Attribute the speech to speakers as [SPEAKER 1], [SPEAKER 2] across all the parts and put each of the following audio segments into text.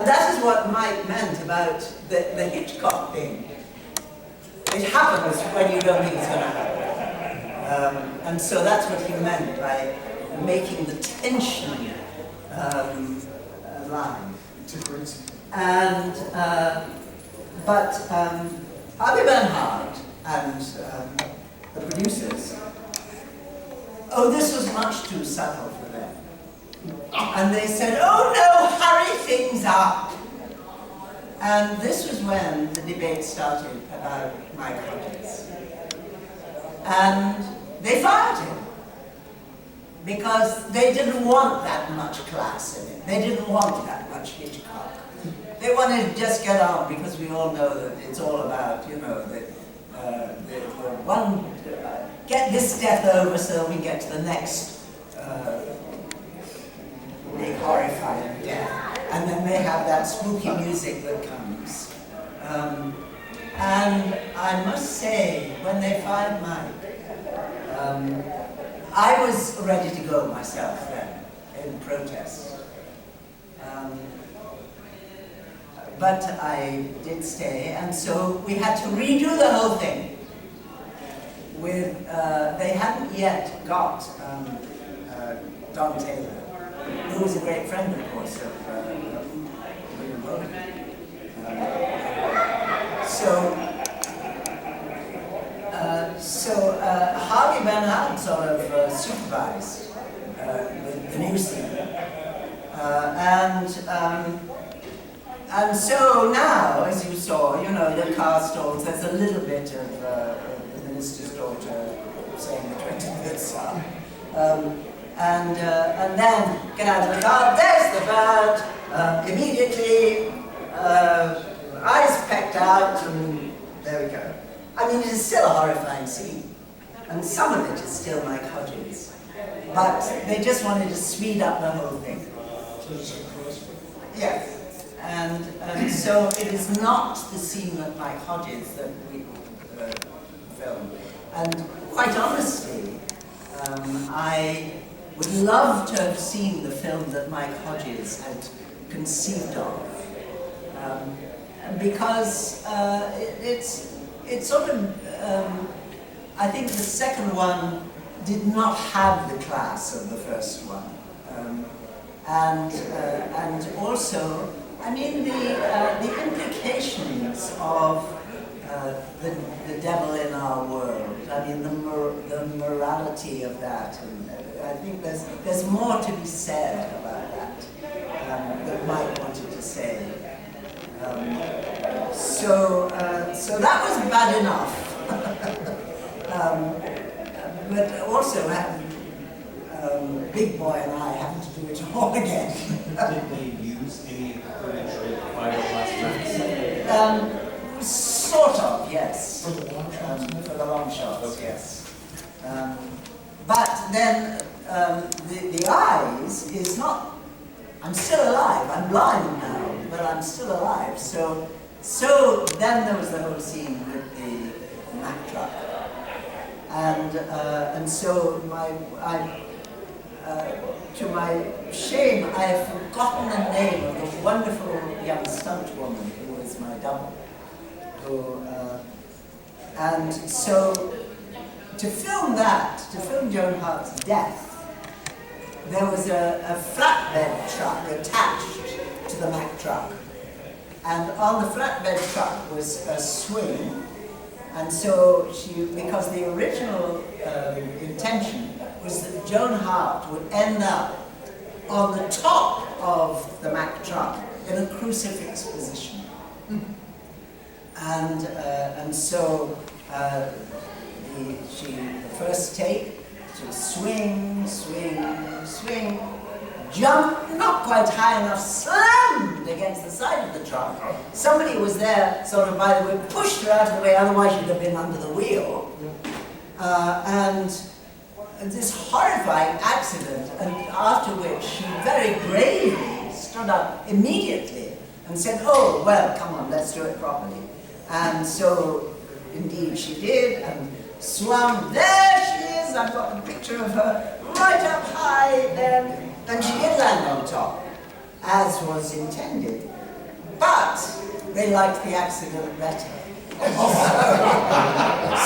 [SPEAKER 1] That is what Mike meant about the Hitchcock thing. It happens when you don't think it's going to happen. And so that's what he meant by making the tension line. And, Harvey Bernhard and the producers, this was much too subtle for them. And they said, oh no, hurry things up. And this was when the debate started about Mike Hodges. And they fired him because they didn't want that much class in it. They didn't want that much Hitchcock. They wanted to just get on, because we all know that it's all about, you know, get this death over so we get to the next big horrifying death. And then they have that spooky music that comes. And I must say, when they fired Mike, I was ready to go myself then, in protest. But I did stay, and so we had to redo the whole thing. With, they hadn't yet got Don Taylor, who was a great friend, of course, of William Bowden. So Harvey Bernhard sort of supervised the new scene. And so now, as you saw, you know, the car stalls, there's a little bit of the minister's daughter saying the 23rd Psalm. And then, get out of the car, there's the bird, immediately, eyes pecked out, and there we go. I mean, it is still a horrifying scene, and some of it is still Mike Hodges, but they just wanted to speed up the whole thing. Yes. And so it is not the scene that Mike Hodges that we filmed. And quite honestly, I would love to have seen the film that Mike Hodges had conceived of. Because it's sort of, I think the second one did not have the class of the first one. And also, I mean, the implications of the devil in our world, I mean, the morality of that, and I think there's more to be said about that that Mike wanted to say. So that was bad enough. But also Big Boy and I having to do it all again.
[SPEAKER 2] Did they use any footage of fiberglass?
[SPEAKER 1] Sort of, yes.
[SPEAKER 2] For the long shots?
[SPEAKER 1] For the long shots,
[SPEAKER 2] okay.
[SPEAKER 1] yes. But then the eyes is not. I'm still alive. I'm blind now, but I'm still alive. So then there was the whole scene with the Mack truck, and so to my shame, I have forgotten the name of the wonderful young stunt woman who was my double. And so to film Joan Hart's death, there was a flatbed truck attached to the Mack truck. And on the flatbed truck was a swing. And so because the original intention was that Joan Hart would end up on the top of the Mack truck in a crucifix position. And so the first take, she swing, swing, swing, jump, not quite high enough, slammed against the side of the truck. Somebody was there, sort of by the way, pushed her out of the way, otherwise she'd have been under the wheel. And this horrifying accident, and after which she very bravely stood up immediately and said, oh, well, come on, let's do it properly. And so, indeed, she did, and swung. There she is! I've got a picture of her right up high there. And she did land on top, as was intended. but they liked the accident better.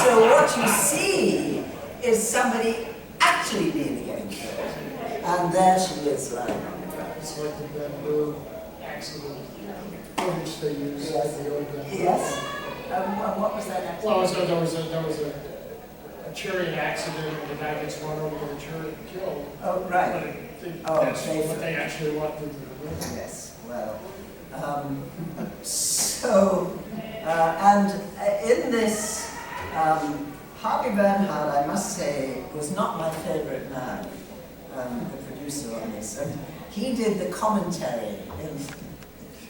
[SPEAKER 1] So what you see is somebody actually nearly getting killed. And there she is lying on the ground.
[SPEAKER 3] It's like the bamboo accident footage they use at the old
[SPEAKER 1] Yes? And what was that accident?
[SPEAKER 3] Well, so there was a chariot accident and the guy gets run over with a chariot and killed.
[SPEAKER 1] Oh,
[SPEAKER 3] But
[SPEAKER 1] right.
[SPEAKER 3] that's what they actually wanted to do.
[SPEAKER 1] Yes, well, and in this, Harvey Bernhard, I must say, was not my favorite man, the producer on this. And he did the commentary in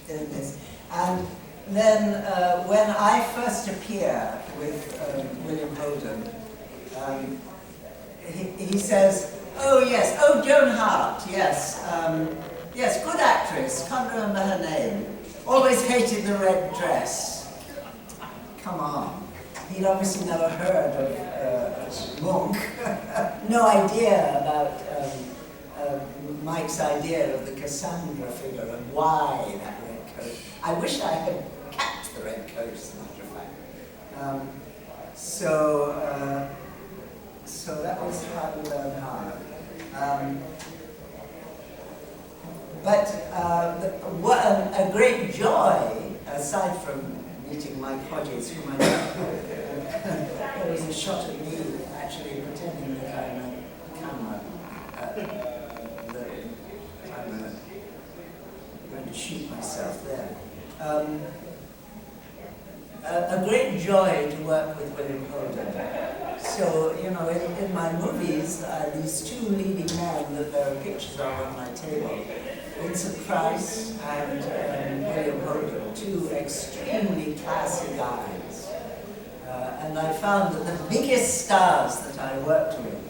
[SPEAKER 1] this. And then when I first appear with William Holden, he says, oh yes, oh Joan Hart, yes, yes, good actress, can't remember her name, always hated the red dress. Come on. He'd obviously never heard of Monk, no idea about Mike's idea of the Cassandra figure and why that red coat. I wish I had kept the red coat, as a matter of fact. So that was Harvey Bernhard. What a great joy, aside from meeting Mike Hodges, whom I met, there was a shot of me actually pretending that I'm a camera. I'm going to shoot myself there. A great joy to work with William Holden. So, you know, in my movies, these two leading men that there are pictures of on my table, Vincent Price and William Holden, two extremely classy guys. And I found that the biggest stars that I worked with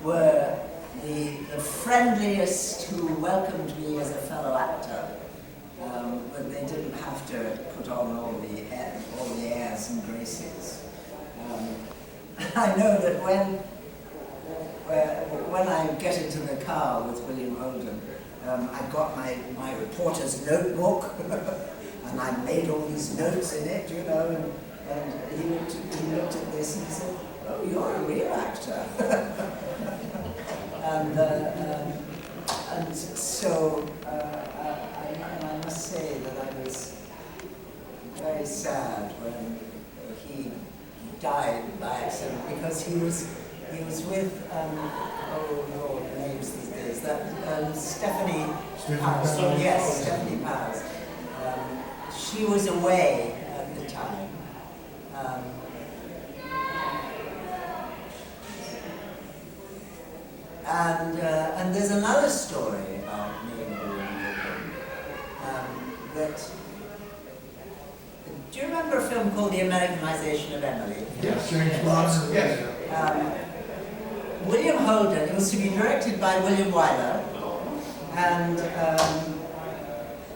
[SPEAKER 1] were the friendliest who welcomed me as a fellow actor, but they didn't have to put on all the airs and graces. I know that when I get into the car with William Holden, I got my reporter's notebook, and I made all these notes in it, you know, and he looked at this and he said, oh, you're a real actor. and so I must say that I was very sad when he died by accident, because he was with oh Lord, names these days, that Stephanie Powers. Yes, Stephanie Powers. She was away at the time. And there's another story about me and William that. Do you remember a film called The Americanization of Emily?
[SPEAKER 3] Yes, James Bond. Yes.
[SPEAKER 1] William Holden, it was to be directed by William Wyler, and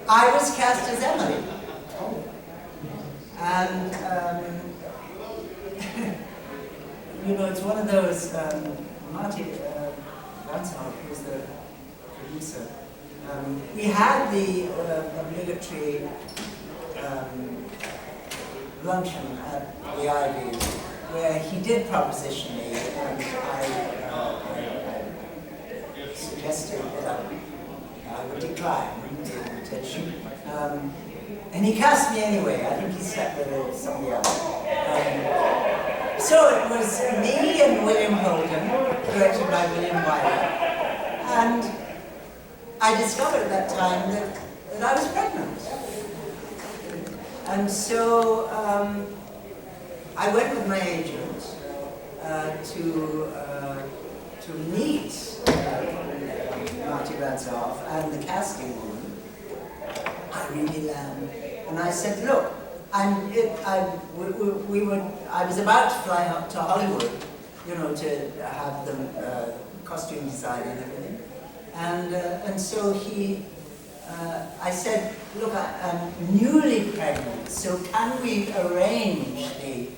[SPEAKER 1] I was cast as Emily. And, you know, it's one of those, Marty Ranshoff, who's the producer, we had the obligatory luncheon at the Ivy, where he did proposition me, and I suggested that I would decline the invitation. And he cast me anyway. I think he slept with somebody else. So it was me and William Holden, directed by William Wyler, and I discovered at that time that I was pregnant. And so I went with my agent to meet Marty Ranshoff and the casting woman, Irene Lamb, and I said, look, I was about to fly up to Hollywood, you know, to have the costume design and everything, and so I said, look, I'm newly pregnant, so can we arrange the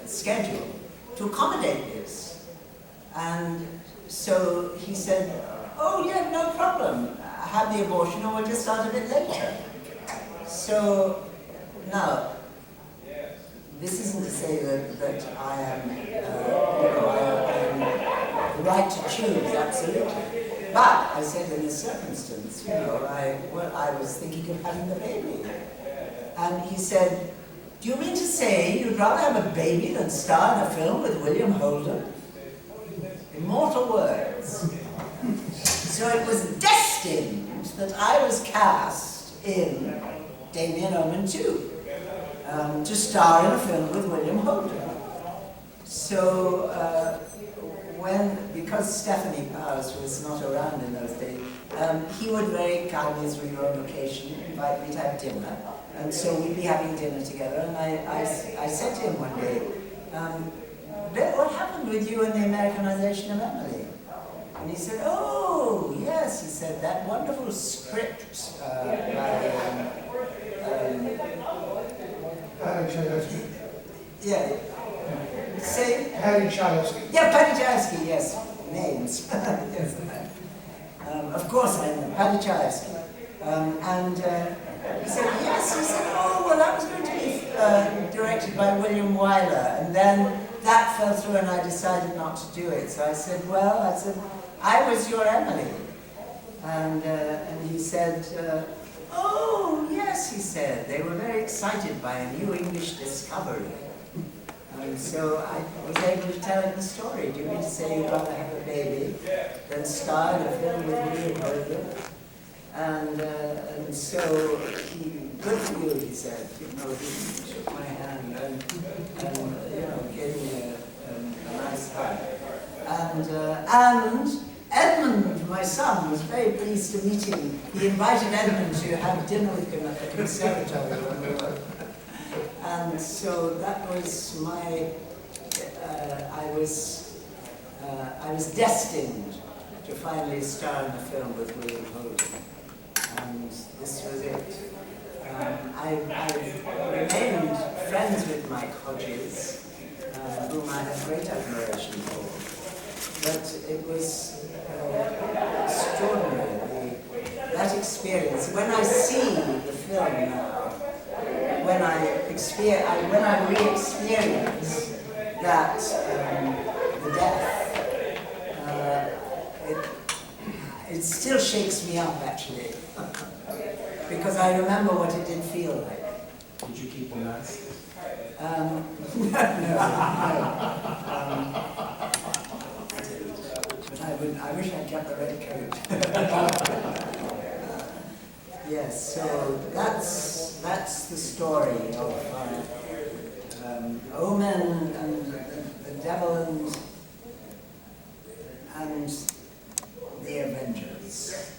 [SPEAKER 1] schedule to accommodate this? And so he said, oh yeah, no problem. Have the abortion and we'll just start a bit later. So, now, this isn't to say that I am, I am right to choose, absolutely. But I said in this circumstance, I was thinking of having the baby. And he said, do you mean to say you'd rather have a baby than star in a film with William Holden? Immortal words. So it was destined that I was cast in Damien Omen 2, to star in a film with William Holden. So because Stephanie Powers was not around in those days, he would very kindly, as we were on location, invite me to have dinner. And so we'd be having dinner together, and I said to him one day, what happened with you in the Americanization of Emily? And he said, oh, yes, he said, that wonderful script by... yeah. Say?
[SPEAKER 3] Patty Chayefsky.
[SPEAKER 1] Yeah, Patty Chayefsky, yes. Names. Yes. Of course I know, Patty Chayefsky. He said, yes, he said, oh, well, that was going to be directed by William Wyler. And then that fell through and I decided not to do it. So I said, I was your Emily. And he said, oh, yes, he said, they were very excited by a new English discovery. And so I was able to tell him the story. Do you mean to say you'd rather have a baby than star in a film with William Holden? And so, good for you, he said. He shook my hand and gave me a nice hug. And Edmund, my son, was very pleased to meet him. He invited Edmund to have dinner with him at the conservatory when we were. And so that was my, I was destined to finally star in a film with William Holden. And this was it. I remained friends with Mike Hodges, whom I have great admiration for. But it was extraordinary, that experience. When I see the film now, when I re-experience that, the death, it still shakes me up, actually, because I remember what it did feel like.
[SPEAKER 2] Did you keep the mask?
[SPEAKER 1] No. But I wish I'd kept the red coat. Yes, so that's the story of Omen and the Devil and the Avengers.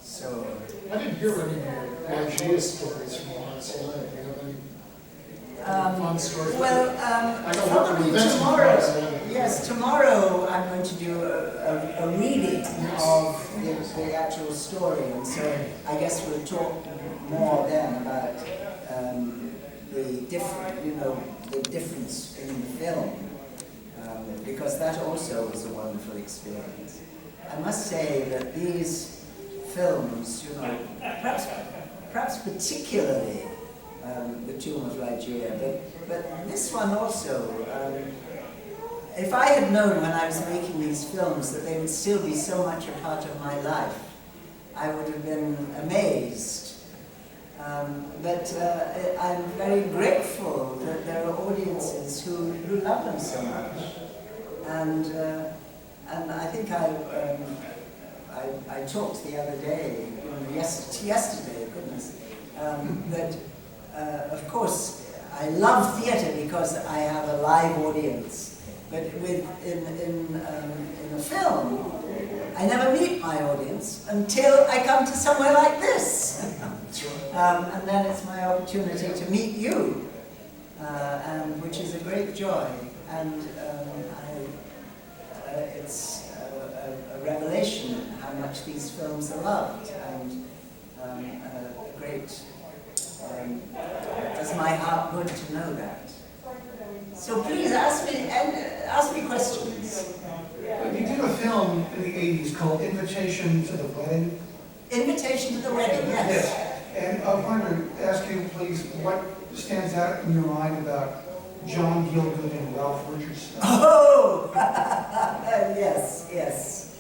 [SPEAKER 1] So
[SPEAKER 3] I didn't hear any Pangea stories from Monsterama. Do you have any fun stories?
[SPEAKER 1] Well, probably tomorrow. Yes, tomorrow I'm going to do a reading of the actual story, and so I guess we'll talk more then about the difference in the film, because that also was a wonderful experience. I must say that these films, perhaps particularly The Tomb of Ligeia, but this one also, if I had known when I was making these films that they would still be so much a part of my life, I would have been amazed. But I'm very grateful that there are audiences who love them so much. And I think I talked the other day, yesterday, goodness, that of course I love theatre because I have a live audience. But in a film, I never meet my audience until I come to somewhere like this. And then it's my opportunity to meet you, and which is a great joy. And it's a revelation how much these films are loved, and a great, it does my heart good to know that. So please ask me questions.
[SPEAKER 4] You did a film in the 80s called Invitation to the Wedding.
[SPEAKER 1] Invitation to the Wedding, yes.
[SPEAKER 4] And I wanted to ask you, please, what stands out in your mind about John Gielgud and Ralph Richardson?
[SPEAKER 1] Oh, yes, yes.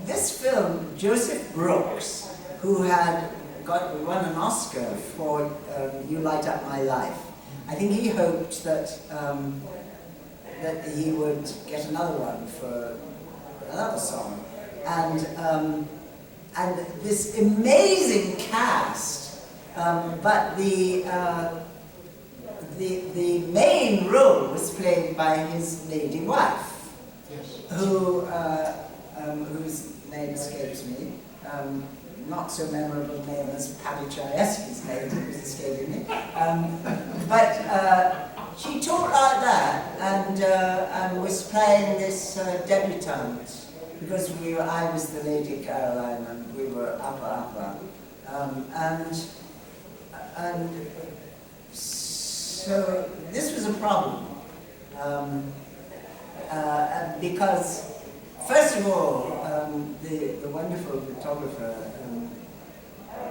[SPEAKER 1] This film, Joseph Brooks, who had won an Oscar for You Light Up My Life, I think he hoped that that he would get another one for another song, and this amazing cast, but the main role was played by his lady wife,
[SPEAKER 3] Yes.
[SPEAKER 1] whose name escapes me. Not so memorable name as Paddy Chayefsky's name, who's escaping me. But she talked like that and was playing this debutante, because I was the Lady Caroline and we were upper. And so this was a problem, because first of all, the wonderful photographer,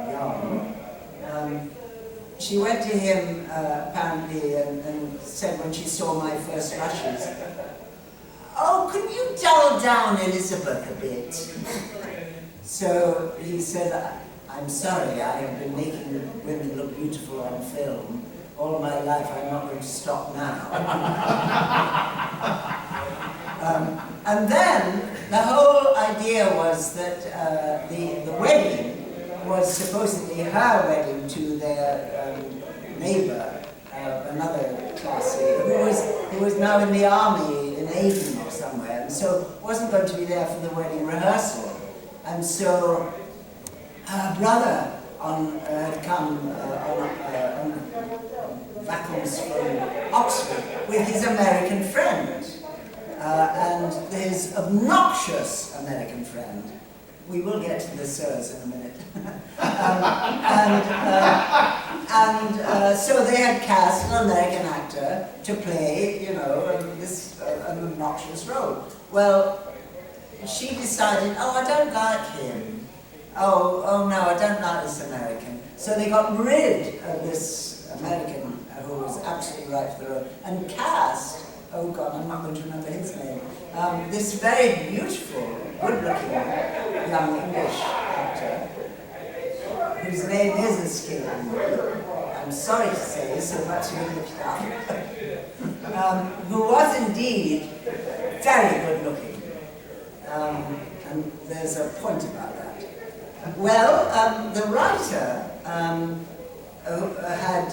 [SPEAKER 1] Young, she went to him apparently and said when she saw my first rushes, "Oh, could you dull down Elizabeth a bit?" So he said, "I'm sorry, I have been making women look beautiful on film all my life, I'm not going to stop now." And then the whole idea was that the wedding was supposedly her wedding to their neighbour, another classy, who was now in the army in Aden or somewhere, and so wasn't going to be there for the wedding rehearsal. And so her brother had come on vacances from Oxford with his American friend, and his obnoxious American friend. We will get to the sirs in a minute. So they had cast an American actor to play, this an obnoxious role. Well, she decided, oh, I don't like him. Oh no, I don't like this American. So they got rid of this American who was absolutely right for the role and cast, oh God, I'm not going to remember his name, this very beautiful, good-looking young English actor, whose name is escaping me. I'm sorry to say, so much you looked it up. Who was indeed very good-looking. And there's a point about that. Well, the writer had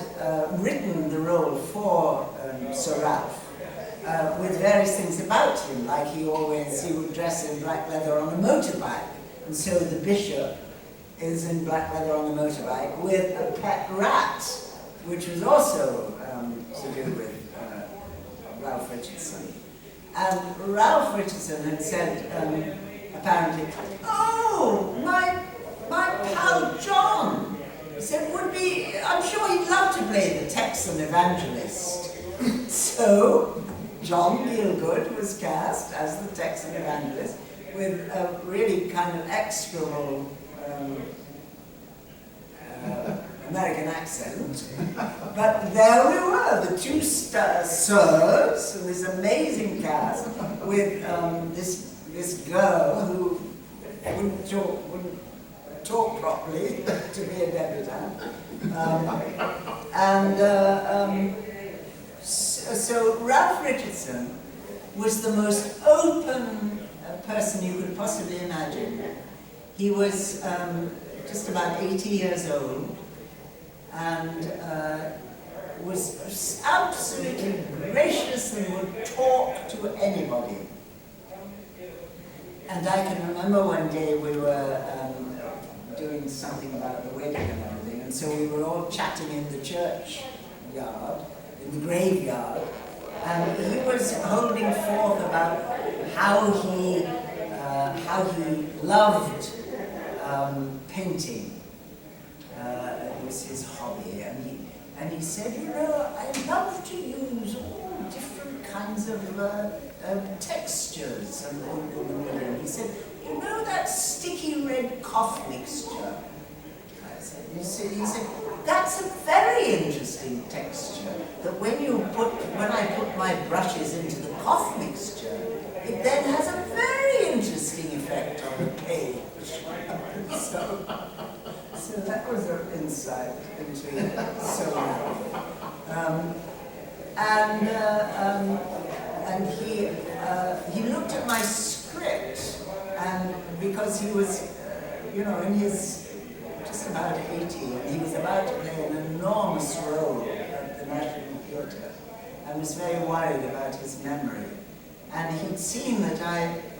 [SPEAKER 1] written the role for Sir Ralph with various things about him, like he would dress in black leather on a motorbike, and so the bishop is in black leather on the motorbike with a pet rat, which was also to do with Ralph Richardson. And Ralph Richardson had said, apparently, "Oh, my pal John," he said, I'm sure he'd love to play the Texan evangelist. So, John Gielgud was cast as the Texan evangelist with a really kind of execrable American accent. But there we were, the two sirs, and this amazing cast with this girl who wouldn't talk properly to be a debutante. So Ralph Richardson was the most open person you could possibly imagine. He was just about 80 years old and was absolutely gracious and would talk to anybody. And I can remember one day we were doing something about the wedding and everything, and so we were all chatting in the churchyard, in the graveyard, and he was holding forth about how he loved painting. It was his hobby, and he said, I love to use all different kinds of textures in the medium. He said, that sticky red cough mixture He said, that's a very interesting texture, that when I put my brushes into the cough mixture, it then has a very interesting effect on the page. So that was an insight into Sona. And he looked at my script, and because he was, in his just about 80, and he was about to play an enormous role at the National Theatre, and was very worried about his memory. And he'd seen that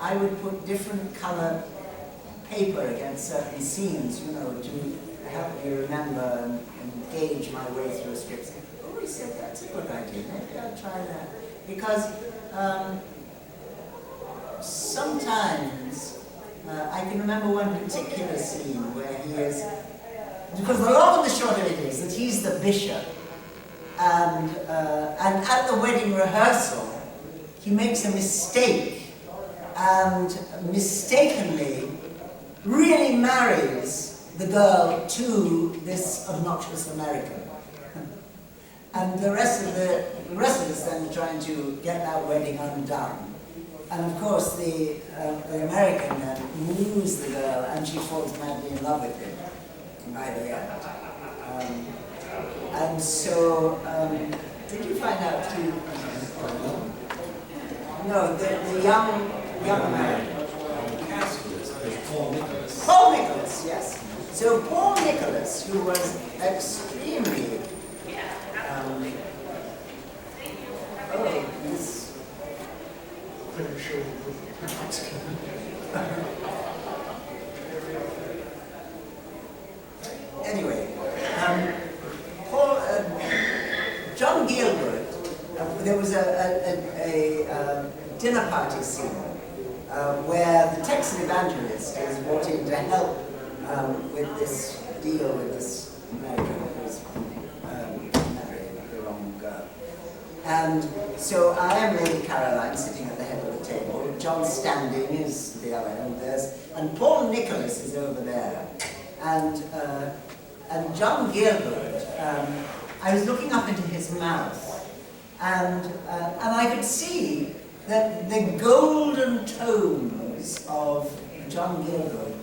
[SPEAKER 1] I would put different colour paper against certain scenes, to help me remember and gauge my way through a script. Oh, he said, that's a good idea, maybe I'll try that. Because sometimes, I can remember one particular scene where he is, because the long and the short of it is that he's the bishop, and at the wedding rehearsal, he makes a mistake, and mistakenly really marries the girl to this obnoxious American. And the rest of us then are trying to get that wedding undone. And of course the American then moves the girl, and she falls madly in love with him by the end. And so, did you find out too? No, the young American. Paul Nicholas, yes. So Paul Nicholas, who was extremely,
[SPEAKER 3] Pretty sure.
[SPEAKER 1] Anyway, John Gielgud, there was a dinner party scene where the Texan evangelist is brought in to help with this deal with this American who was marrying the wrong girl. And so I am Lady Caroline sitting at the head of the table, John Standing is the other end, and Paul Nicholas is over there. And John Gielgud, I was looking up into his mouth, and I could see that the golden tones of John Gielgud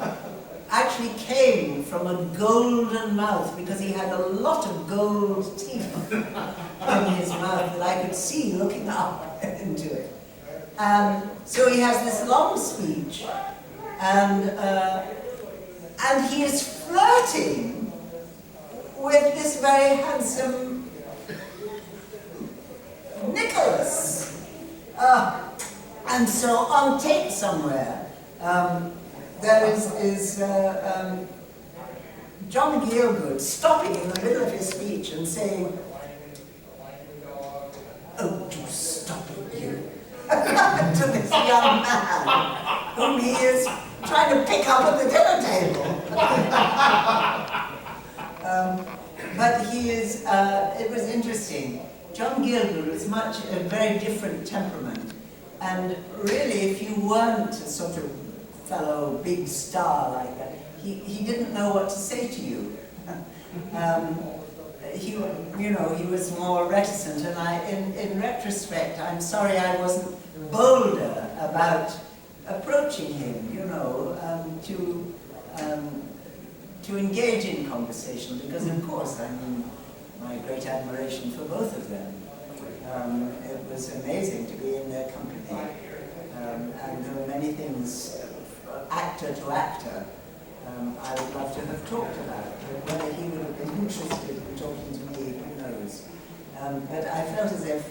[SPEAKER 1] actually came from a golden mouth, because he had a lot of gold teeth in his mouth that I could see looking up into it. So he has this long speech, and he is flirting with this very handsome Nicholas. And so on tape somewhere, there is John Gielgud stopping in the middle of his speech and saying, "Oh, do stop it, you," to this young man whom he is trying to pick up at the dinner table. But he is, it was interesting. John Gielgud was a very different temperament. And really, if you weren't a sort of fellow big star like that, he didn't know what to say to you. He was more reticent, and in retrospect, I'm sorry I wasn't bolder about approaching him, to engage in conversation, because of course, my great admiration for both of them. It was amazing to be in their company, and there were many things, actor to actor, I would love to have talked about, but whether he would have been interested in talking to me, who knows. But I felt as if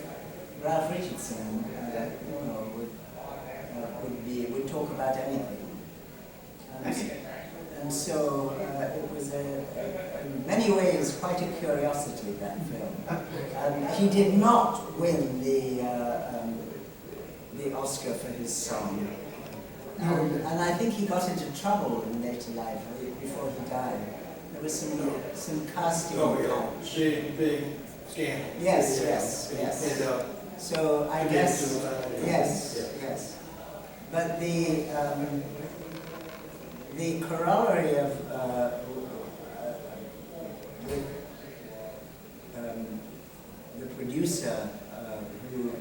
[SPEAKER 1] Ralph Richardson, would talk about anything. And so it was in many ways quite a curiosity, that film. He did not win the Oscar for his song. And I think he got into trouble in later life, before he died. There was some casting couch.
[SPEAKER 2] Big scandal.
[SPEAKER 1] Yes. So I guess, yes. But the corollary of producer who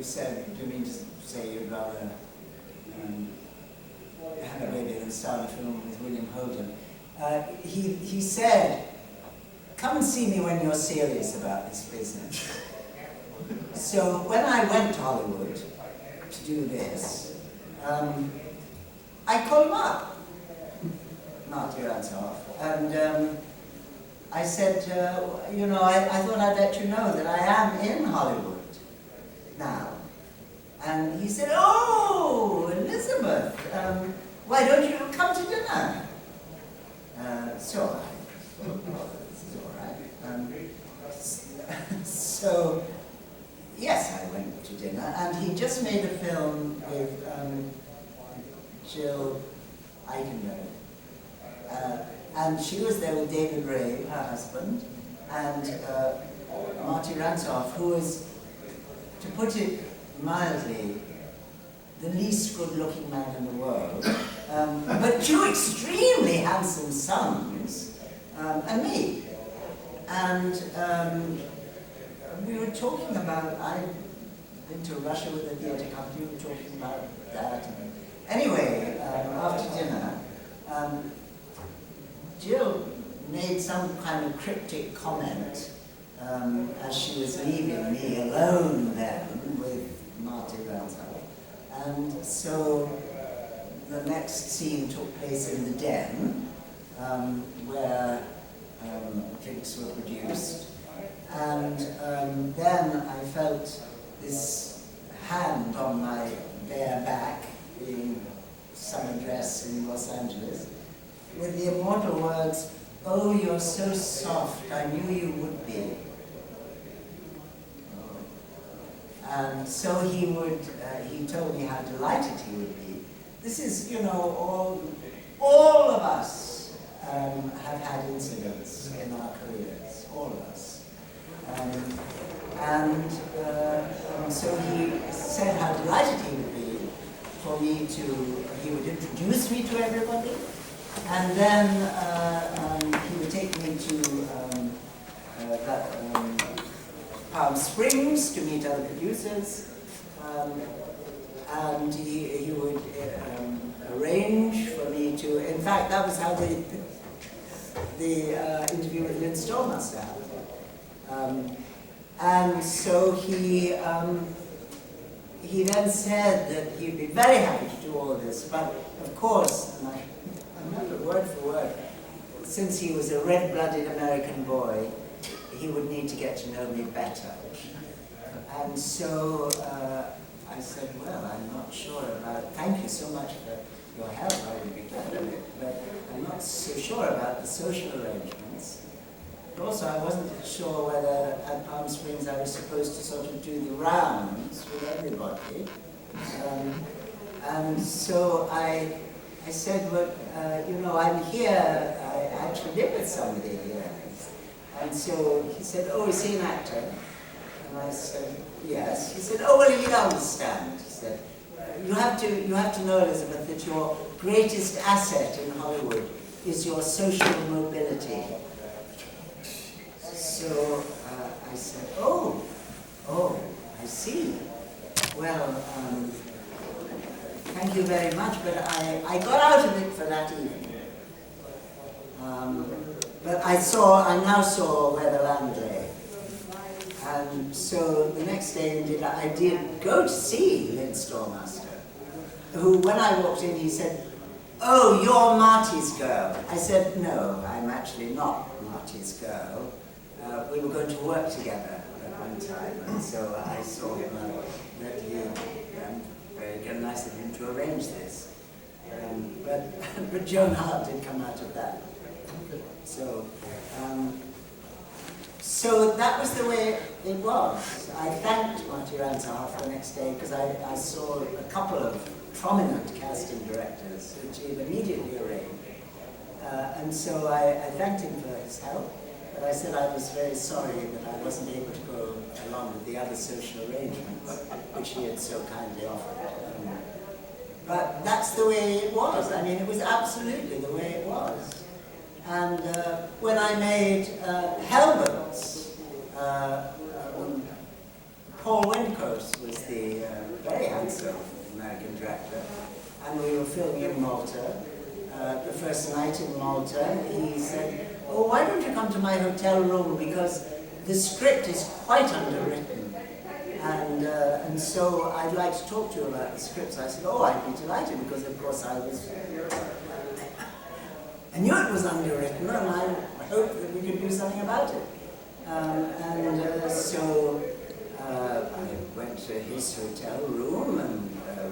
[SPEAKER 1] said, do you mean to say you'd rather have a baby than star a film with William Holden? He said, come and see me when you're serious about this business. So when I went to Hollywood to do this, I called him up, Marty Ransoff, and I said, you know, I thought I'd let you know that I am in Hollywood now. And he said, oh, Elizabeth, why don't you come to dinner? So I thought, oh, this is all right. So, yes, I went to dinner, and he just made a film with Jill Eikenberg. And she was there with David Ray, her husband, and Marty Ransoff, who is, to put it mildly, the least good-looking man in the world, but two extremely handsome sons, and me. And we were talking about, I'd been to Russia with the theatre company, we were talking about that. Anyway, after dinner, Jill made some kind of cryptic comment as she was leaving me alone then with Marty Ransoff. And so the next scene took place in the den, where drinks were produced. And then I felt this hand on my bare back, being summer dress in Los Angeles, with the immortal words, "Oh, you're so soft, I knew you would be." And so he told me how delighted he would be. This is, you know, all of us have had incidents in our careers, all of us. So he said how delighted he would be for me he would introduce me to everybody, and then he would take me to Palm Springs to meet other producers, and he would arrange for me to, in fact, that was how the interview with Lynn Stallmaster happened. And so he then said that he'd be very happy to do all this, but of course, and I remember word for word, since he was a red-blooded American boy, he would need to get to know me better. And so I said, well, I'm not sure about, thank you so much for your help, I would be glad of it, but I'm not so sure about the social arrangements. But also I wasn't sure whether at Palm Springs I was supposed to sort of do the rounds with everybody. And so I said, well, you know, I'm here, I actually live with somebody here. And so he said, oh, is he an actor? And I said, yes. He said, oh, well, you understand. He said, you have to know, Elizabeth, that your greatest asset in Hollywood is your social mobility. So I said, oh, I see. Well, thank you very much, but I got out of it for that evening. But I now saw where the land lay. And so the next day I did go to see Lynn Stallmaster, who, when I walked in, he said, oh, you're Marty's girl. I said, no, I'm actually not Marty's girl. We were going to work together at one time, and so I saw him that very nice of him to arrange this. But Joan Hart did come out of that. So that was the way it was. I thanked Marty Ransoff the next day because I saw a couple of prominent casting directors, which he had immediately arranged. And so I thanked him for his help, but I said I was very sorry that I wasn't able to go along with the other social arrangements, which he had so kindly offered. But that's the way it was. I mean, it was absolutely the way it was. And when I made Hellboats, Paul Windcoast was the very handsome American director, and we were filming in Malta. The first night in Malta, he said, "Oh, why don't you come to my hotel room, because the script is quite underwritten, and so I'd like to talk to you about the script." So I said, "Oh, I'd be delighted," because of course I knew it was underwritten, and I hoped that we could do something about it. So I went to his hotel room, and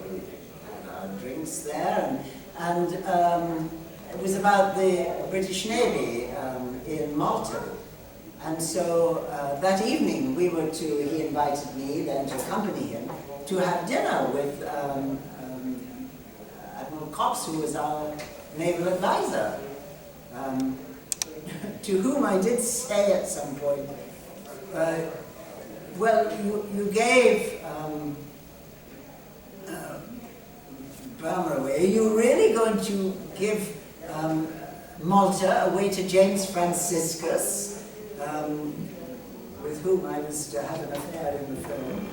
[SPEAKER 1] we had our drinks there, and it was about the British Navy in Malta. And so that evening he invited me then to accompany him to have dinner with Admiral Cox, who was our naval advisor, to whom I did say at some point, well, you gave Burma away. Are you really going to give Malta away to James Franciscus, with whom I was to have an affair in the film,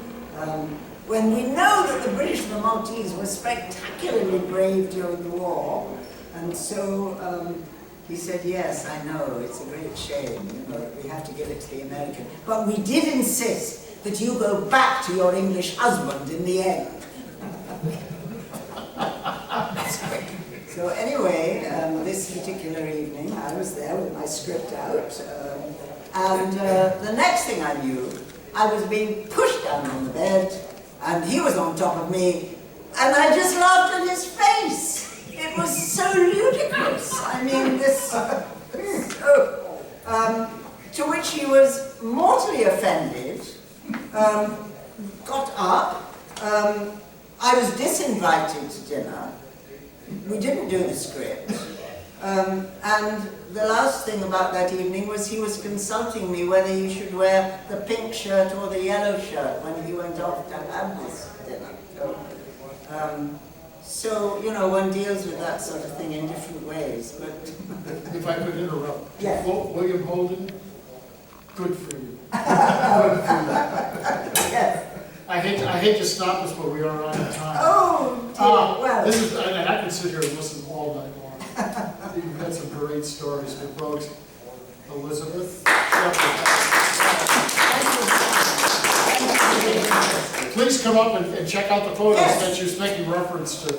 [SPEAKER 1] when we know that the British and the Maltese were spectacularly brave during the war? And so he said, "Yes, I know, it's a great shame, you know, we have to give it to the American. But we did insist that you go back to your English husband in the end." So anyway, this particular evening, I was there with my script out, and the next thing I knew, I was being pushed down on the bed, and he was on top of me, and I just laughed at his face. It was so ludicrous. I mean, to which he was mortally offended, got up. I was disinvited to dinner. We didn't do the script. And the last thing about that evening was he was consulting me whether he should wear the pink shirt or the yellow shirt when he went off to have this dinner. So, you know, one deals with that sort of thing in different ways, but...
[SPEAKER 3] If I could interrupt.
[SPEAKER 1] Yes.
[SPEAKER 3] William Holden, good for you.
[SPEAKER 1] Yes.
[SPEAKER 3] I hate to stop us, but we are out of time.
[SPEAKER 1] Oh, dear, well...
[SPEAKER 3] This is, and I can sit here and listen all night long. You've had some great stories, but folks, Elizabeth, please come up and check out the photos that she was making reference to.